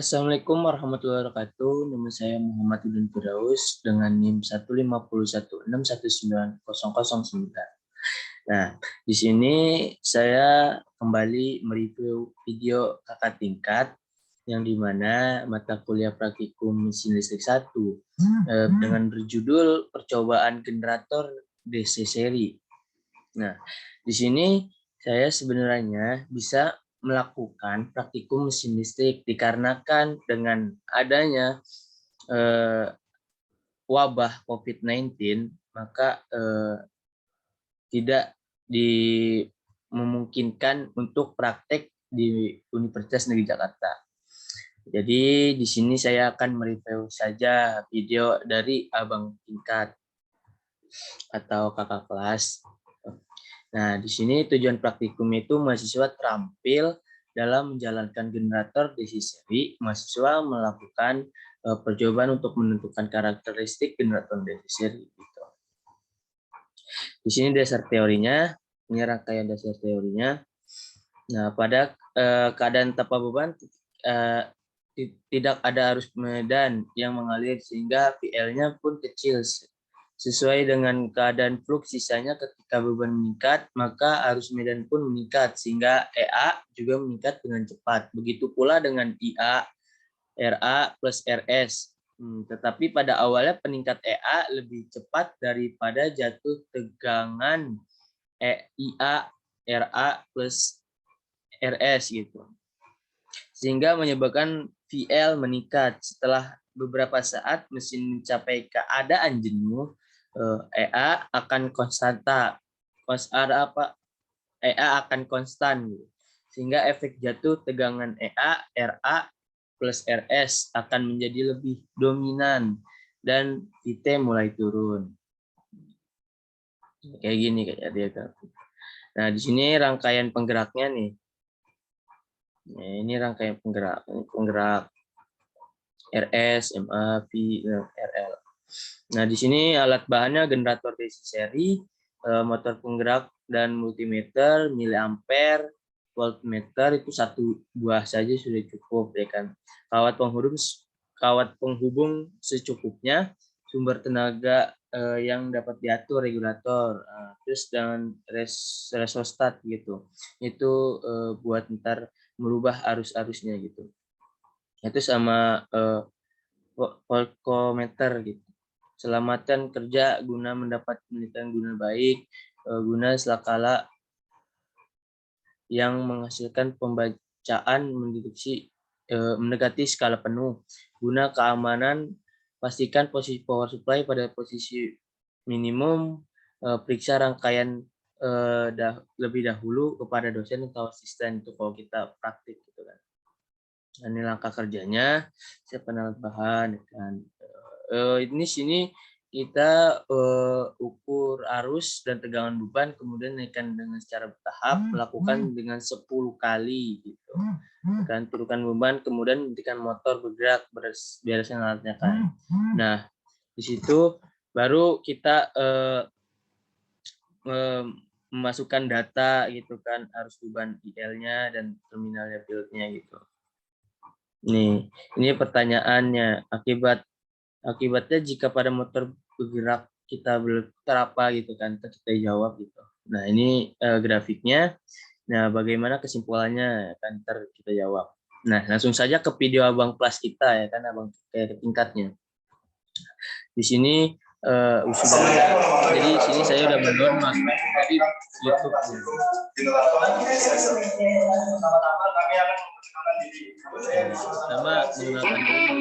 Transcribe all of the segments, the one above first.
Assalamualaikum warahmatullahi wabarakatuh. Nama saya Muhammad Idun Firdaus dengan NIM 15161690009. Nah, di sini saya kembali mereview video kakak tingkat yang dimana mata kuliah praktikum mesin listrik 1 dengan berjudul percobaan generator DC seri. Nah, di sini saya sebenarnya bisa melakukan praktikum mesin listrik dikarenakan dengan adanya wabah COVID-19, maka tidak memungkinkan untuk praktek di Universitas Negeri Jakarta. Jadi di sini saya akan mereview saja video dari abang tingkat atau kakak kelas. Nah, di sini tujuan praktikum itu mahasiswa terampil dalam menjalankan generator DC seri. Mahasiswa melakukan percobaan untuk menentukan karakteristik generator DC seri. Gitu. Di sini dasar teorinya, ini rangkaian dasar teorinya. Nah, pada keadaan tanpa beban tidak ada arus medan yang mengalir sehingga VL-nya pun kecil. Sesuai dengan keadaan flux sisanya ketika beban meningkat, maka arus medan pun meningkat sehingga EA juga meningkat dengan cepat. Begitu pula dengan IA, RA plus RS. Tetapi pada awalnya peningkat EA lebih cepat daripada jatuh tegangan IA, RA plus RS gitu. Sehingga menyebabkan VL meningkat. Setelah beberapa saat mesin mencapai keadaan jenuh, EA akan konstanta. EA akan konstan. Sehingga efek jatuh tegangan EA, RA plus RS akan menjadi lebih dominan dan VT mulai turun. Kayak gini kayak dia. Nah, di sini rangkaian penggeraknya nih. Nah, ini rangkaian penggerak RS, MA, V, RL. Nah, di sini alat bahannya generator DC seri, motor penggerak dan multimeter, miliampere, voltmeter itu satu buah saja sudah cukup ya kan. Kawat penghubung secukupnya, sumber tenaga yang dapat diatur regulator, terus dengan resostat gitu. Itu buat ntar merubah arus-arusnya gitu. Itu sama voltmeter gitu. Selamatan kerja guna mendapat penelitian guna baik, guna selakala yang menghasilkan pembacaan mendekati skala penuh. Guna keamanan, pastikan posisi power supply pada posisi minimum, periksa rangkaian lebih dahulu kepada dosen atau asisten itu kalau kita praktik gitu kan. Ini langkah kerjanya, siapkan alat bahan kan. Ini sini kita ukur arus dan tegangan beban, kemudian naikkan dengan secara bertahap, melakukan dengan 10 kali gitu. Tekan turunkan beban, kemudian hentikan motor bergerak, bereskan alatnya kan. Nah, di situ baru kita memasukkan data gitu kan, arus beban IL-nya dan terminalnya field-nya gitu. Nih, ini pertanyaannya, akibatnya jika pada motor bergerak kita berputar apa gitu kan, kita jawab gitu. Nah, ini grafiknya. Nah, bagaimana kesimpulannya kan ntar kita jawab. Nah, langsung saja ke video abang kelas kita ya kan, abang kayak tingkatnya. Di sini sudah ada. Jadi di sini saya udah mendownload masuk dari YouTube. Pertama menggunakan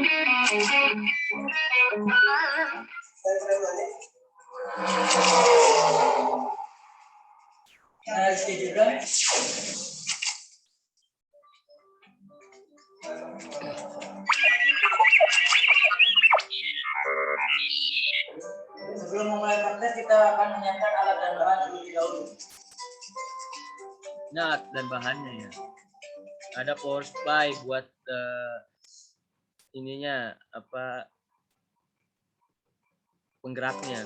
sebelum memulai praktek kita akan menyiapkan alat dan bahan terlebih dahulu. Nah, alat dan bahannya ya. Ada power supply buat ininya apa penggeraknya,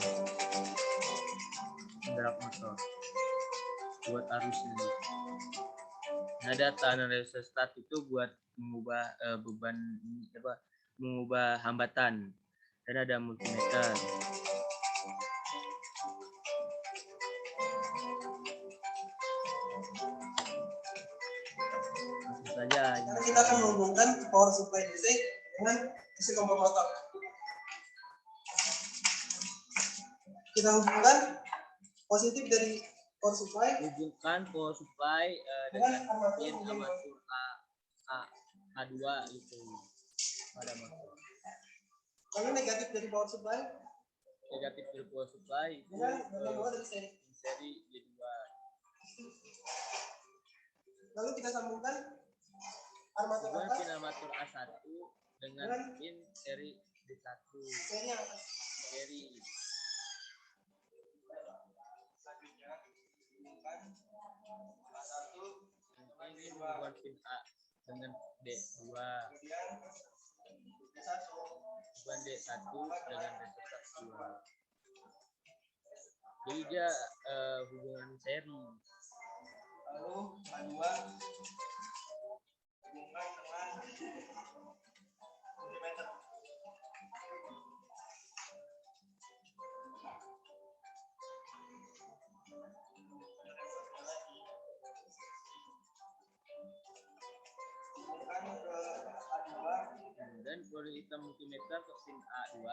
penggerak motor buat arusnya. Ada tekanan rheostat itu buat mengubah beban mengubah hambatan, dan ada multimeter. Langsung saja. Sekarang kita akan menghubungkan power supply DC dengan isi kompor motor. Kita hubungkan positif dari power supply. Hubungkan power supply dengan pin armatur A2 itu pada motor. Lalu negatif dari power supply. Negatif dari power supply itu dari seri G2. Lalu kita sambungkan armatur hubungan pin armatur A1 dengan pin seri D1. Seri. Ini hubungan pin A dengan D2. Hubungan D1 dengan D2. Jadi dia hubungan seri. Lalu A2 hubungkan dengan multimeter. Dan kalau kita multimeter ke pin A2,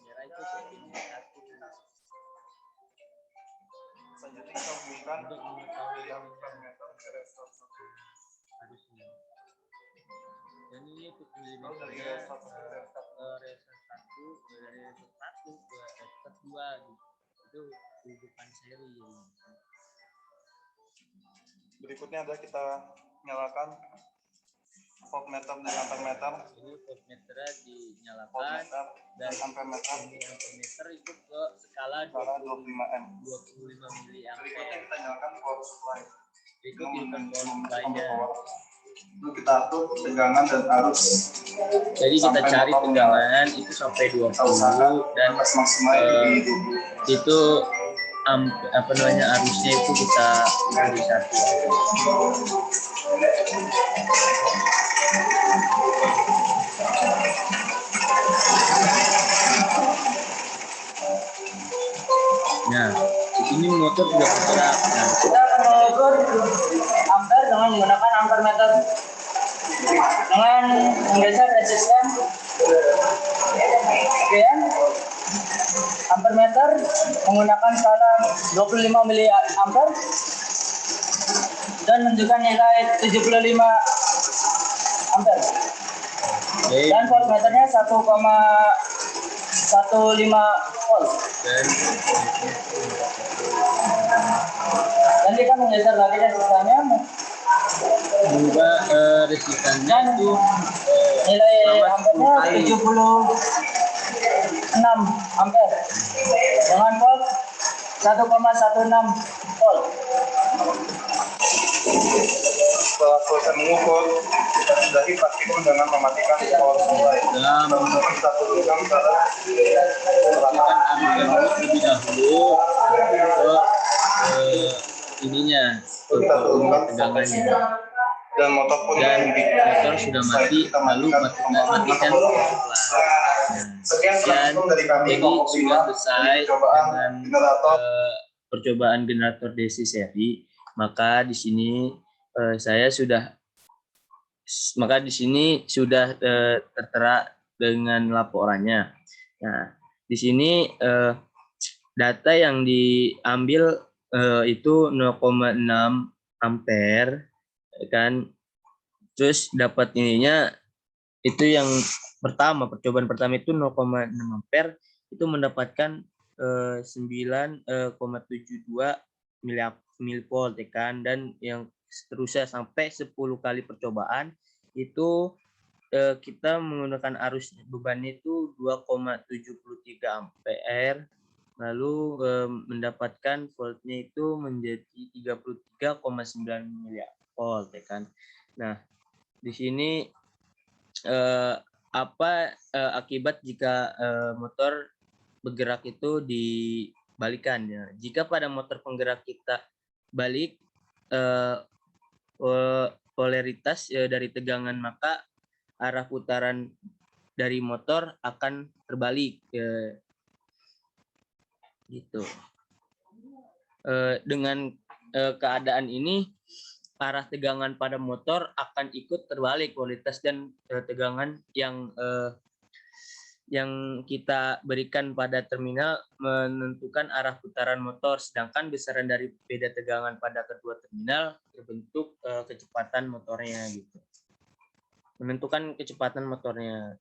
merah itu ke pin D1. Selanjutnya kita hubungkan untuk mengetahui multimeter ke resistor harusnya. Dan ini untuk milimeternya resistor 1 dari resistor 1 ke resistor 2 gitu. Itu hubungan seri. Berikutnya adalah kita nyalakan voltmeter dan ampermeter. Ini voltmeternya dinyalakan dan ampermeter itu ke skala 25 mili ampere. Kita nyalakan power supply. Itu kehidupan power supply-nya. Lalu kita atur tegangan dan arus. Jadi kita cari tegangan itu sampai 20 dan itu arusnya itu kita beri 1. Nah, ini motor sudah bergerak. Nah, kita akan mengukur ampere dengan menggunakan ampermeter dengan menggeser resisten. Kemudian ampermeter menggunakan skala 25 mili ampere dan menunjukkan nilai 75 ampere. Dan voltmeternya 1,15 volt. Dan kita menggeser lagi resistannya. Mengubah resistannya itu nilai ampernya 76 ampere dengan volt 1,16 volt. Setelah selesai mengukur, kita sudahi praktikum dengan mematikan power supply. Kita turunkan cara lebih dahulu ke ininya tegangannya, dan motor pun motor sudah mati, lalu matikan power supply. Sekian dari kami jadi sudah selesai dengan percobaan generator DC seri. Maka di sini sudah tertera dengan laporannya. Nah, di sini data yang diambil itu 0,6 ampere kan. Terus dapat ininya itu yang percobaan pertama itu 0,6 ampere itu mendapatkan 9,72 milivolt ya kan, dan yang seterusnya sampai 10 kali percobaan itu kita menggunakan arus bebannya itu 2,73 ampere, lalu mendapatkan voltnya itu menjadi 33,9 milivolt ya kan. Nah, di sini akibat jika motor bergerak itu dibalikan ya. Jika pada motor penggerak kita balik, polaritas dari tegangan, maka arah putaran dari motor akan terbalik gitu. Dengan keadaan ini, arah tegangan pada motor akan ikut terbalik kualitas dan tegangan yang kita berikan pada terminal menentukan arah putaran motor, sedangkan besaran dari beda tegangan pada kedua terminal terbentuk kecepatan motornya gitu. Menentukan kecepatan motornya.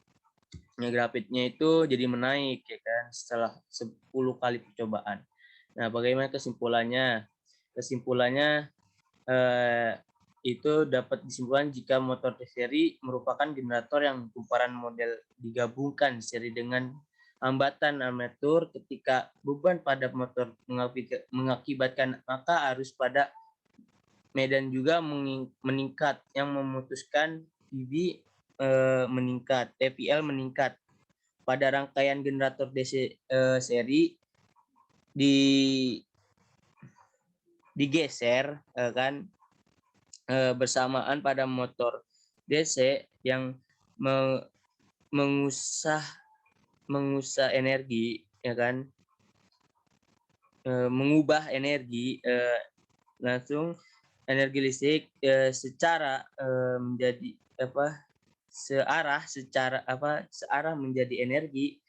Grafitnya itu jadi menaik ya kan setelah 10 kali percobaan. Nah, bagaimana kesimpulannya? Kesimpulannya itu dapat disimpulkan jika motor seri merupakan generator yang kumparan model digabungkan seri dengan hambatan armatur. Ketika beban pada motor mengakibatkan, maka arus pada medan juga meningkat yang memutuskan PB meningkat, TPL meningkat. Pada rangkaian generator DC seri digeser kan bersamaan pada motor DC yang mengusah energi ya kan, mengubah energi langsung energi listrik secara menjadi searah menjadi energi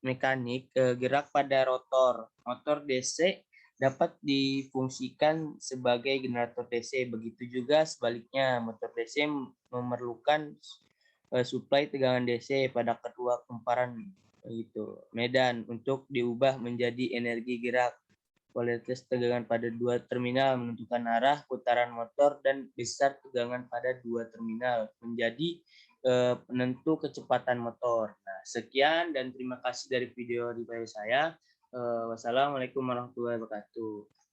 mekanik gerak pada rotor. Motor DC dapat difungsikan sebagai generator DC. Begitu juga sebaliknya, motor DC memerlukan suplai tegangan DC pada kedua kumparan medan untuk diubah menjadi energi gerak. Kualitas tegangan pada dua terminal menentukan arah putaran motor dan besar tegangan pada dua terminal menjadi penentu kecepatan motor. Nah, sekian dan terima kasih dari video review saya. Wassalamualaikum warahmatullahi wabarakatuh.